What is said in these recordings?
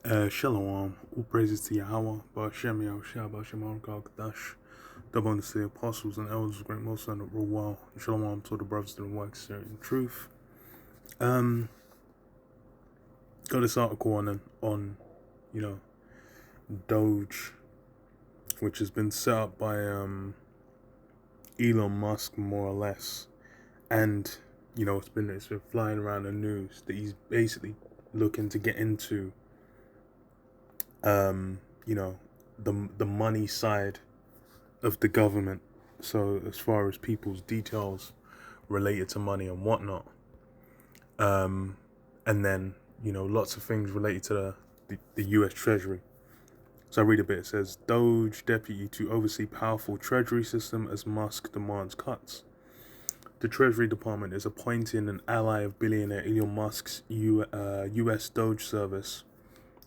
Shalom, all praises to Yahweh, Ba'ashem Yahushua, Ba'ashem Al Kadash, double unto the apostles and elders of great most under rule well. Shalom to the brothers that work in truth. Got this article on Doge, which has been set up by Elon Musk more or less, and it's been flying around the news that he's basically looking to get into the money side of the government. So as far as people's details related to money and whatnot, and then lots of things related to the U.S. Treasury. So I read a bit. It says Doge deputy to oversee powerful Treasury system as Musk demands cuts. The Treasury Department is appointing an ally of billionaire Elon Musk's U.S. Doge service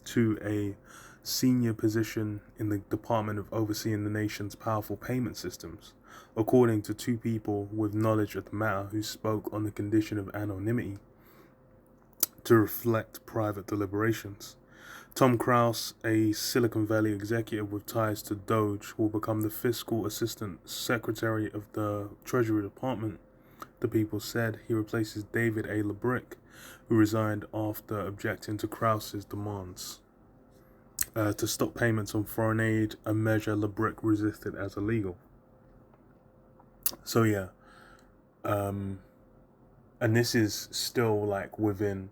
to a senior position in the Department of Overseeing the nation's powerful payment systems, according to two people with knowledge of the matter who spoke on the condition of anonymity to reflect private deliberations. Tom Krause, a Silicon Valley executive with ties to Doge, will become the fiscal assistant secretary of the Treasury Department, the people said. He replaces David A. LeBrick, who resigned after objecting to Krause's demands to stop payments on foreign aid, a measure LeBrick resisted as illegal. So yeah, and this is still like within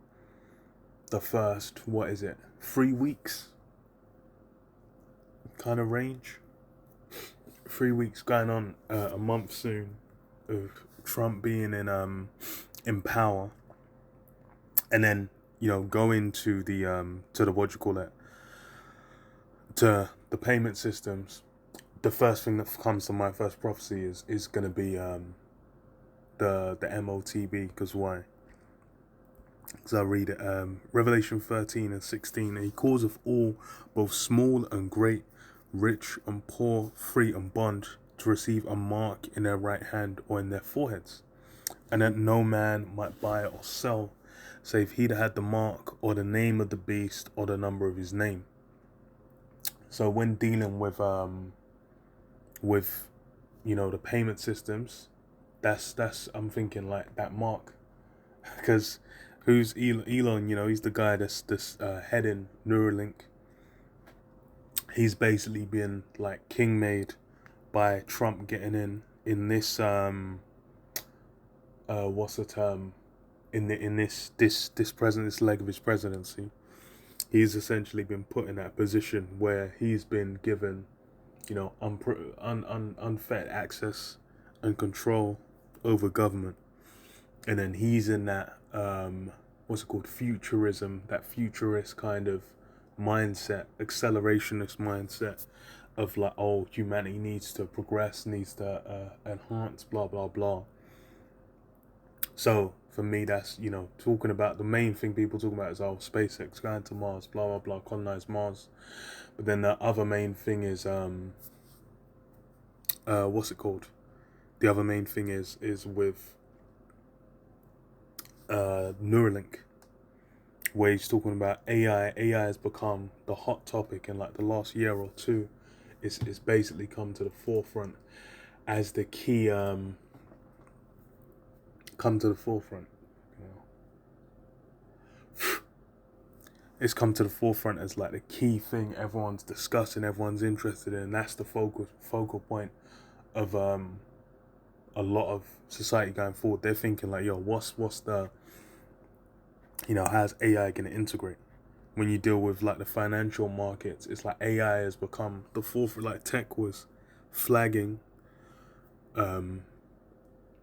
the first 3 weeks kind of range. 3 weeks going on a month soon of Trump being in power, and then going to the what you call it, to the payment systems. The first thing that comes to my first prophecy is going to be the MOTB. Because why? Because I read it, Revelation 13 and 16. He calls of all, both small and great, rich and poor, free and bond, to receive a mark in their right hand or in their foreheads, and that no man might buy or sell, save he that had the mark or the name of the beast or the number of his name. So when dealing with the payment systems, that's I'm thinking like that mark, because who's Elon? He's the guy that's heading Neuralink. He's basically been like king made by Trump getting in this what's the term, in this leg of his presidency. He's essentially been put in that position where he's been given unfettered access and control over government, and then he's in that futurism, that futurist kind of mindset, accelerationist mindset of like, oh, humanity needs to progress, needs to enhance, blah blah blah. So for me, that's talking about the main thing people talk about is SpaceX going to Mars, blah blah blah, colonize Mars. But then the other main thing is what's it called? The other main thing is with Neuralink, where he's talking about AI. AI has become the hot topic in like the last year or two. It's basically come to the forefront as the key It's come to the forefront as like the key thing everyone's discussing, everyone's interested in. That's the focal point of a lot of society going forward. They're thinking like, yo, what's the how's AI gonna integrate? When you deal with like the financial markets, it's like AI has become the forefront. Like tech was flagging,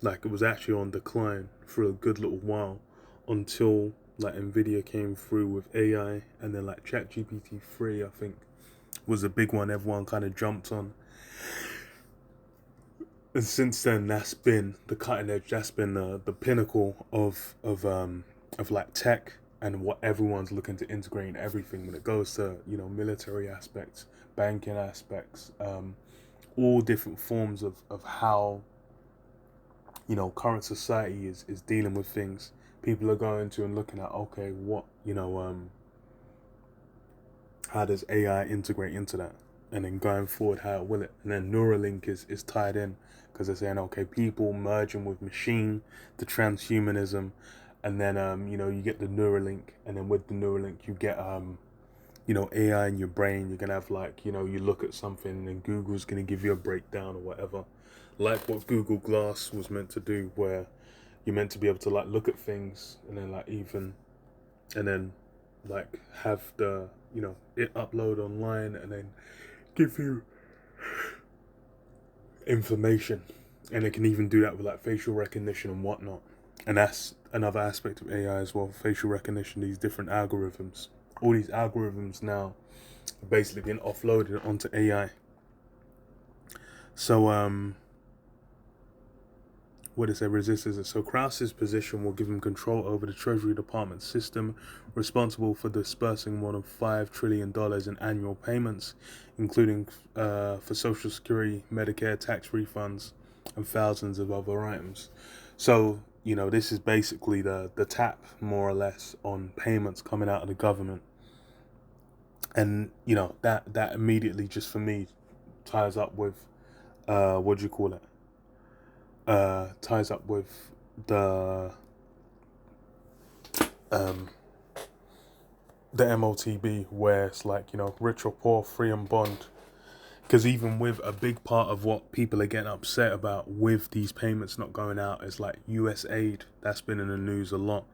like it was actually on decline for a good little while, until like Nvidia came through with AI, and then like ChatGPT 3, I think, was a big one everyone kind of jumped on. And since then, that's been the cutting edge. That's been the pinnacle of like tech, and what everyone's looking to integrate in everything when it goes to military aspects, banking aspects, all different forms of how current society is dealing with things. People are going to and looking at, okay, what how does AI integrate into that? And then going forward, how will it? And then Neuralink is tied in because they're saying, okay, people merging with machine, the transhumanism, and then you get the Neuralink, and then with the Neuralink you get AI in your brain. You're gonna have you look at something and then Google's gonna give you a breakdown or whatever, like what Google Glass was meant to do, where you're meant to be able to look at things and then and then have the it upload online and then give you information, and it can even do that with facial recognition and whatnot. And that's another aspect of AI as well, facial recognition, these different algorithms. All these algorithms now are basically being offloaded onto AI. So what is it? Resistance. So Krause's position will give him control over the Treasury Department system, responsible for dispersing more than $5 trillion in annual payments, including for Social Security, Medicare, tax refunds, and thousands of other items. So this is basically the tap, more or less, on payments coming out of the government. And that immediately, just for me, ties up with what do you call it? Ties up with the MOTB, where it's rich or poor, free and bond. Because even with a big part of what people are getting upset about with these payments not going out is US aid. That's been in the news a lot,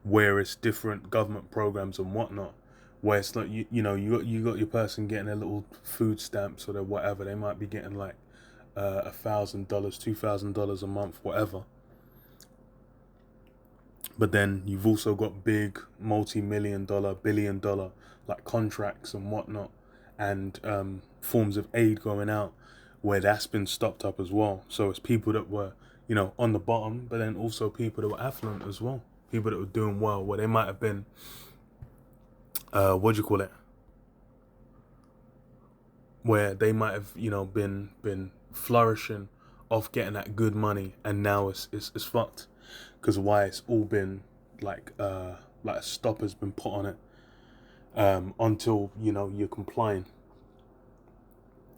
where it's different government programs and whatnot, where it's you got your person getting a little food stamps or whatever. They might be getting $1,000, $2,000 a month, whatever. But then you've also got big multi-million-dollar, billion-dollar contracts and whatnot, and forms of aid going out where that's been stopped up as well. So it's people that were on the bottom, but then also people that were affluent as well, people that were doing well, where they might have been where they might have been flourishing off getting that good money, and now it's fucked, because why? It's all been a stop has been put on it until you're complying.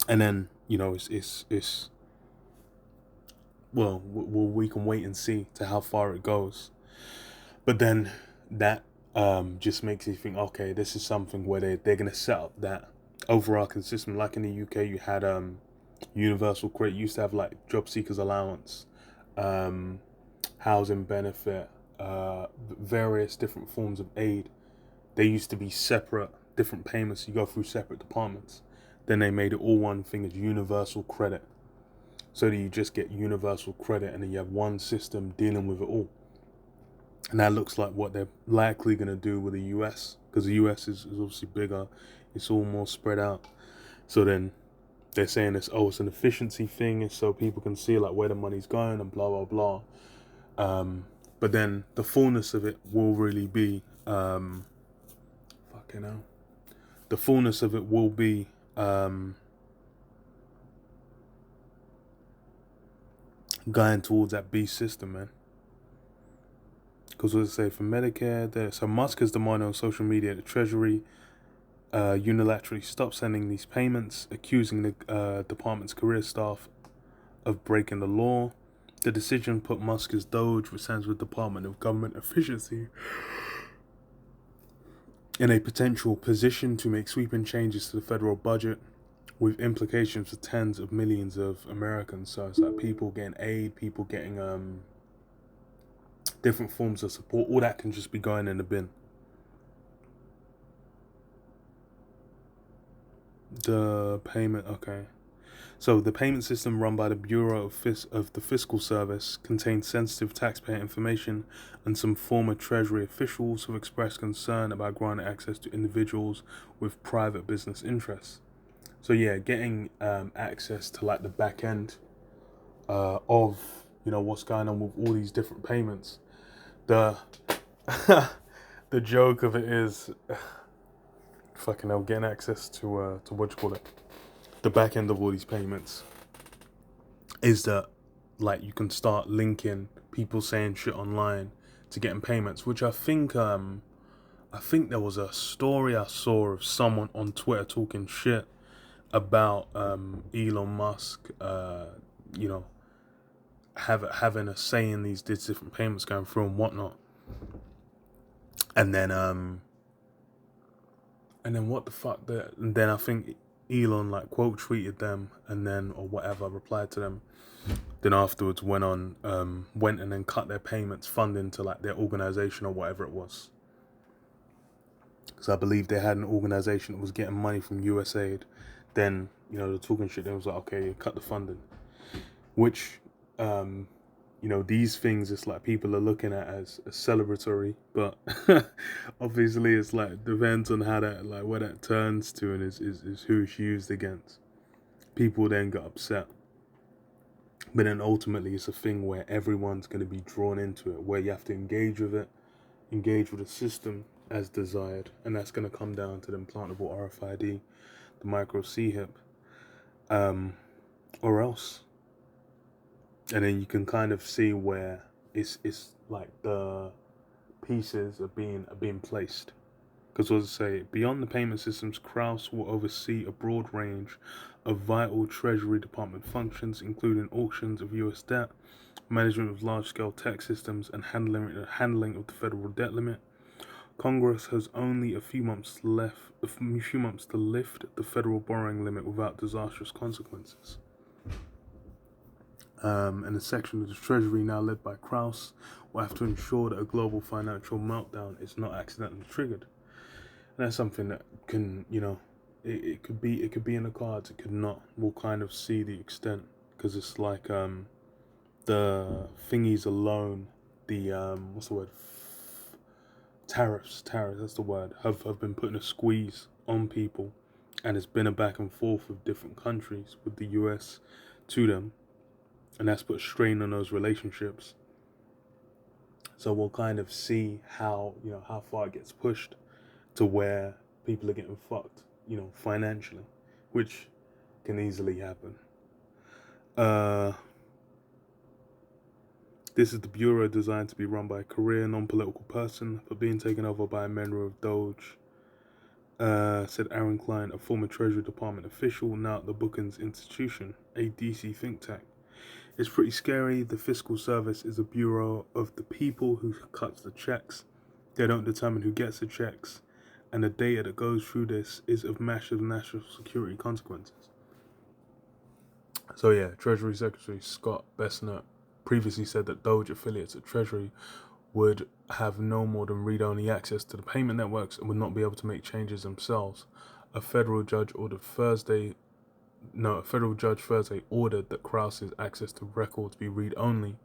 And then it's well, we can wait and see to how far it goes. But then that just makes you think, okay, this is something where they're gonna set up that overarching system. Like in the UK, you had universal credit. You used to have job seekers allowance, housing benefit, various different forms of aid. They used to be separate, different payments. You go through separate departments. Then they made it all one thing as universal credit, so that you just get universal credit, and then you have one system dealing with it all. And that looks like what they're likely going to do with the US, because the US is obviously bigger. It's all more spread out. So then they're saying it's an efficiency thing, it's so people can see where the money's going and blah blah blah. But then the fullness of it will really be the fullness of it will be going towards that beast system, man. Because what does it say for Medicare? So Musk has demanded on social media the Treasury unilaterally stop sending these payments, accusing the department's career staff of breaking the law. The decision put Musk as Doge, which stands with Department of Government Efficiency, in a potential position to make sweeping changes to the federal budget, with implications for tens of millions of Americans. So it's people getting aid, people getting different forms of support. All that can just be going in the bin. The payment, okay. So the payment system run by the Bureau of the Fiscal Service contains sensitive taxpayer information, and some former Treasury officials have expressed concern about granting access to individuals with private business interests. So yeah, getting access to the back end of what's going on with all these different payments. The the joke of it is fucking hell, getting access to what you call it, the back end of all these payments, is that you can start linking people saying shit online to getting payments, which I think I think there was a story I saw of someone on Twitter talking shit about Elon Musk, you know, having a say in these different payments going through and whatnot. And then what the fuck? And then I think Elon like quote tweeted them, and then or whatever replied to them. Then afterwards went and then cut their payments funding to like their organization or whatever it was. Because I believe they had an organization that was getting money from USAID. Then they're talking shit. They was like, okay, cut the funding, which these things it's like people are looking at as celebratory, but obviously it's like depends on how that like where that turns to and is who it's used against. People then get upset. But then ultimately it's a thing where everyone's going to be drawn into it, where you have to engage with it, engage with the system as desired, and that's going to come down to the implantable RFID, the micro C-hip, or else. And then you can kind of see where it's like the pieces are being placed. Because as I say, beyond the payment systems, Kraus will oversee a broad range of vital Treasury Department functions, including auctions of U.S. debt, management of large-scale tech systems, and handling of the federal debt limit. Congress has only a few months to lift the federal borrowing limit without disastrous consequences. And a section of the Treasury now led by Kraus will have to ensure that a global financial meltdown is not accidentally triggered. And that's something that can, it could be in the cards, it could not. We'll kind of see the extent, because it's like the thingies alone, the what's the word? Tariffs, that's the word, have been putting a squeeze on people, and it's been a back and forth with different countries, with the US to them, and that's put a strain on those relationships. So we'll kind of see how far it gets pushed to where people are getting fucked, financially, which can easily happen. This is the bureau designed to be run by a career non-political person, but being taken over by a member of Doge, said Aaron Klein, a former Treasury Department official, now at the Brookings Institution, a DC think tank. It's pretty scary. The Fiscal Service is a bureau of the people who cuts the checks. They don't determine who gets the checks, and the data that goes through this is of massive national security consequences. So yeah, Treasury Secretary Scott Bessner previously said that Doge affiliates at Treasury would have no more than read-only access to the payment networks and would not be able to make changes themselves. A federal judge Thursday ordered that Kraus's access to records be read-only,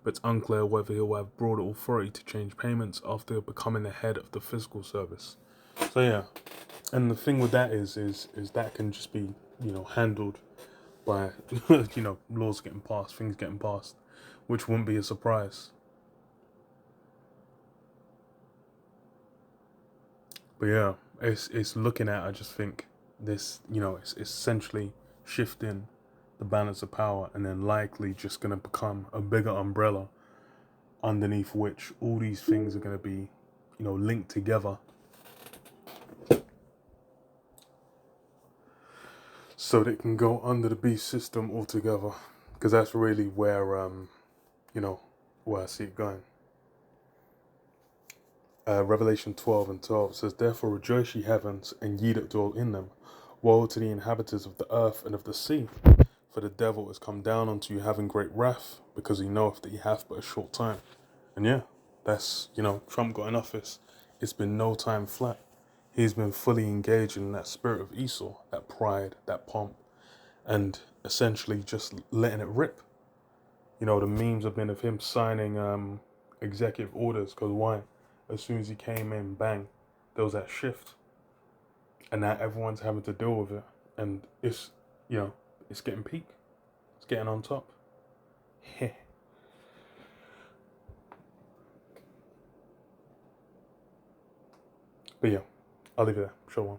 but it's unclear whether he'll have broader authority to change payments after becoming the head of the Fiscal Service. So yeah, and the thing with that is that can just be handled by laws getting passed, things getting passed, which wouldn't be a surprise. But yeah, it's looking at, I just think this, it's essentially shifting the balance of power, and then likely just going to become a bigger umbrella underneath which all these things are going to be, linked together, so that it can go under the beast system altogether. Because that's really where, where I see it going. Revelation 12:12 says, "Therefore rejoice, ye heavens, and ye that dwell in them. Woe to the inhabitants of the earth and of the sea, for the devil is come down unto you having great wrath, because he knoweth that he hath but a short time." And yeah, that's, Trump got in office. It's been no time flat. He's been fully engaged in that spirit of Esau, that pride, that pomp, and essentially just letting it rip. The memes have been of him signing executive orders, because why? As soon as he came in, bang, there was that shift. And now everyone's having to deal with it. And it's, it's getting peak. It's getting on top. But yeah, I'll leave it there. Show one.